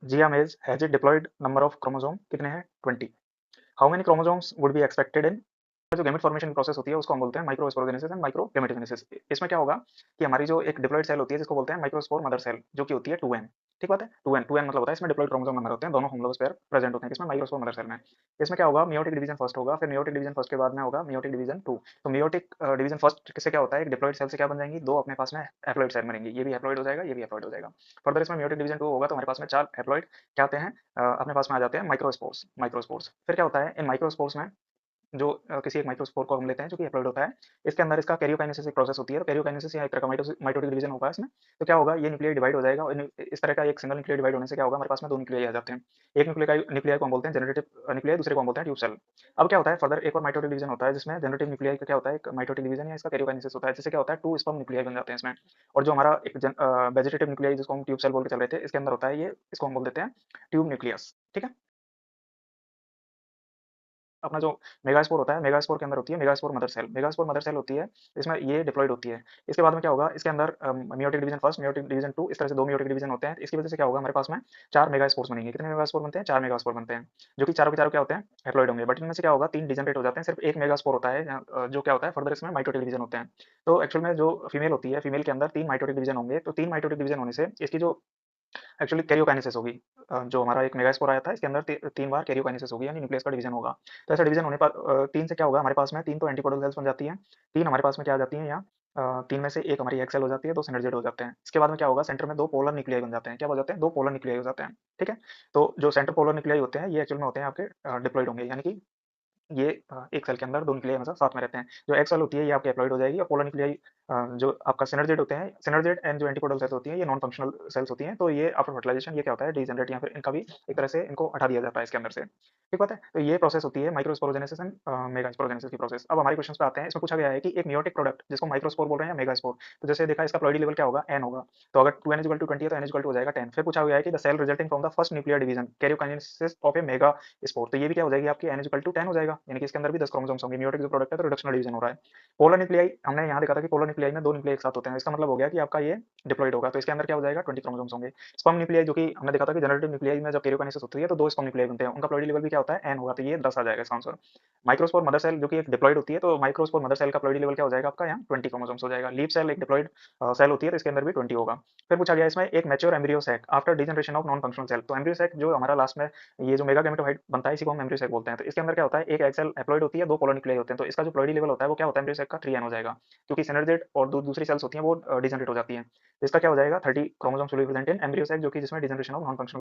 जियामेज has a diploid number of chromosome कितने हैं 20। How many chromosomes would be expected in जो gamete formation process होती है उसको हम बोलते हैं माइक्रोस्पोरोजेनेसिस एंड माइक्रोगैमेटोजेनेसिस। इसमें क्या होगा कि हमारी जो एक डिप्लॉयड सेल होती है जिसको बोलते हैं माइक्रोस्पोर मदर सेल जो कि होती है 2n। ठीक बात है, 2n मतलब होता है इसमें डिप्लॉयड क्रोमोसोम नंबर होते हैं, दोनों होमोलोगस पेयर प्रेजेंट होते हैं किसमें माइक्रोस्पोर मदर सेल में। इसमें क्या होगा, मियोटिक डिवीजन फर्स्ट होगा, फिर मियोटिक डिवीजन फर्स्ट के बाद में होगा मियोटिक डिवीजन 2। तो मियोटिक डिवीजन फर्स्ट किससे क्या होता है, एक डिप्लॉयड सेल से क्या बन जाएंगी, दो अपने पास में हैप्लॉइड सेल बनेंगी, ये भी हैप्लॉइड हो जाएगा, ये भी हैप्लॉइड हो जाएगा। फर्दर इसमें मियोटिक डिवीजन 2 होगा तो हमारे पास में चार हैप्लॉइड क्या आते हैं, अपने पास में आ जाते हैं माइक्रोस्पोर्स। माइक्रोस्पोर्स फिर क्या होता है इन माइक्रोस्पोर्स में जो किसी एक माइक्रोस्पोर को हम लेते हैं जो कि हैप्लॉइड होता है, इसके अंदर इसका कैरियोकाइनेसिस एक प्रोसेस होती है। तो कैरियोकाइनेसिस या एक तरह का माइटोटिक डिवीजन होगा इसमें। तो क्या होगा, ये न्यूक्लियाई डिवाइड हो जाएगा और इस तरह का एक सिंगल न्यूक्लियाई डिवाइड होने से क्या होगा, हमारे पास में दो न्यूक्लियाई आ जाते हैं। एक न्यूक्लियाई को हम बोलते हैं जनरेटिव न्यूक्लियाई, दूसरे को हम बोलते हैं ट्यूब सेल। अब क्या होता है फर्दर एक और माइटोटिक डिवीजन होता है जिसमें जनरेटिव न्यूक्लियाई का क्या होता है, एक माइटोटिक डिवीजन या इसका कैरियोकाइनेसिस होता है, जिससे क्या होता है टू स्पर्म न्यूक्लियाई बन जाते हैं इसमें। और जो हमारा एक वेजिटेटिव न्यूक्लियाई जिसको हम ट्यूब सेल बोल के चल रहे थे, इसके अंदर होता है ये, इसको हम बोल देते हैं ट्यूब न्यूक्लियस। ठीक है, अपना जो मेगास्पोर होता है, मेगास्पोर के अंदर होती है megaspore mother cell. Megaspore mother cell होती है, इसमें ये डिप्लॉयड होती है। इसके बाद में क्या होगा, इसके अंदर meiotic division first, meiotic division 2, इस तरह से दो मियोटिक डिवीजन होते हैं। इसकी वजह से क्या होगा, हमारे पास में चार मेगास्पोर्स बनेंगे। कितने मेगास्पोर बनते हैं, चार मेगास्पोर बनते हैं, जो कि चारों के चारों क्या होते हैं, हैप्लॉइड होंगे। बट इनमें से क्या होगा, तीन डिजनरेट हो जाते हैं, सिर्फ एक मेगास्पोर होता है जो क्या होता है फर्दर इसमें माइटोटिक डिवीजन होते हैं। तो एक्चुअल में जो फीमेल होती है, फीमेल के अंदर तीन माइटोटिक डिवीजन होंगे। तो तीन माइटोटिक डिवीजन होने से इसकी जो एक्चुअली कैरियोकाइनेसिस होगी, जो हमारा एक मेगास्पोर आया था इसके अंदर तीन बार कैरियोकाइनेसिस होगी, यानी न्यूक्लियस का डिवीजन होगा। तो ऐसा डिवीजन होने पर तीन से क्या होगा, हमारे पास में तीन तो एंटीकोडल सेल्स बन जाती हैं, तीन हमारे पास में क्या आ जाती हैं यहाँ, तीन में से एक हमारी एक्सेल हो जाती है, दो सिनर्जिड हो जाते हैं। इसके बाद में क्या होगा, सेंटर में दो पोलर न्यूक्लियाई बन जाते हैं, क्या हो जाते हैं, दो पोलर न्यूक्लियाई हो जाते हैं। ठीक है, तो जो सेंटर पोलर न्यूक्लियाई होते हैं ये एक्चुअल में होते हैं आपके डिप्लॉइड होंगे, यानी कि ये एक सेल के अंदर दो न्यूक्लियाई हमेशा साथ में रहते हैं। जो एक्स सेल होती है ये आपकी हैप्लॉइड हो जाएगी और पोलर न्यूक्लियाई जो आपका सिनर्जिड होते हैं, सिनर्जिड एंड जो एंटीकोडल सेल्स होती हैं ये नॉन फंक्शनल सेल्स होती हैं। तो ये आफ्टर फर्टिलाइजेशन ये क्या होता है, डीजनरेट या फिर इनका भी एक तरह से इनको हटा दिया जाता है इसके अंदर से। ठीक बात है, तो ये प्रोसेस होती है माइक्रोस्पोरोजेनेसिस एंड मेगास्पोरोजेनेसिस की प्रोसेस। अब हमारे क्वेश्चन पे आते हैं, इसमें पूछा गया है कि एक मियोटिक प्रोडक्ट जिसको माइक्रोस्पोर बोल रहे हैं या मेगास्पोर, तो जैसे देखा इसका प्लॉइडी लेवल क्या होगा, एन होगा। तो अगर 2n = 20 है तो n = हो जाएगा 10। फिर पूछा गया है कि the cell resulting from the first nuclear division karyokinesis of a mega spore, तो ये भी क्या हो जाएगी आपकी n = 10 हो जाएगा, यानी कि इसके अंदर भी 10 क्रोमोसोम्स होंगे। मेयोटिक जो प्रोडक्ट है तो रिडक्शनल डिवीजन हो रहा है। पोलर न्यूक्लियाई हमने यहाँ देखा था कि पोलर न्यूक्लियाई में दो न्यूक्लियाई एक साथ होते हैं, इसका मतलब हो गया कि आपका ये डिप्लॉइड होगा, तो इसके अंदर क्या हो जाएगा 20 क्रोमोसोम्स होंगे। स्पर्म न्यूक्लियाई जो कि हमने देखा था कि जनरेटिव न्यूक्लियाई में जब कैरियोकाइनेसिस होती है तो दो स्पर्म न्यूक्लियाई बनते हैं, उनका प्लॉइडी लेवल भी क्या होता है n होगा, तो ये 10 आ जाएगा इसका आंसर। माइक्रोस्पोर मदर सेल जो कि एक डिप्लॉइड होती है, तो माइक्रोस्पोर मदर सेल का प्लॉइडी लेवल क्या हो जाएगा आपका यहाँ 20 क्रोमोसोम्स हो जाएगा। लीफ सेल एक डिप्लॉइड सेल होती है तो इसके अंदर भी 20 होगा। फिर पूछा गया इसमें एक mature embryo sac after degeneration of non functional cell, तो एम्ब्रियो सैक जो हमारा लास्ट में ये जो मेगा गैमेटोफाइट बनता है इसी को हम एम्ब्रियो सैक बोलते हैं। तो इसके अंदर क्या होता है, एक एक्सेल हैप्लॉइड होती है, दो पोलर न्यूक्लियाई होते हैं, तो इसका जो प्लॉइडी लेवल होता है वो क्या होता है एम्ब्रियो सैक का 3n हो जाएगा, क्योंकि सिनर्जिड और दूसरी सेल्स होती हैं वो डिजनरेट हो जाती हैं। तो इसका क्या हो जाएगा 30 chromosomes will be present in embryo sac जो कि जिसमें डिजनरेशन ऑफ नॉन फंक्शनल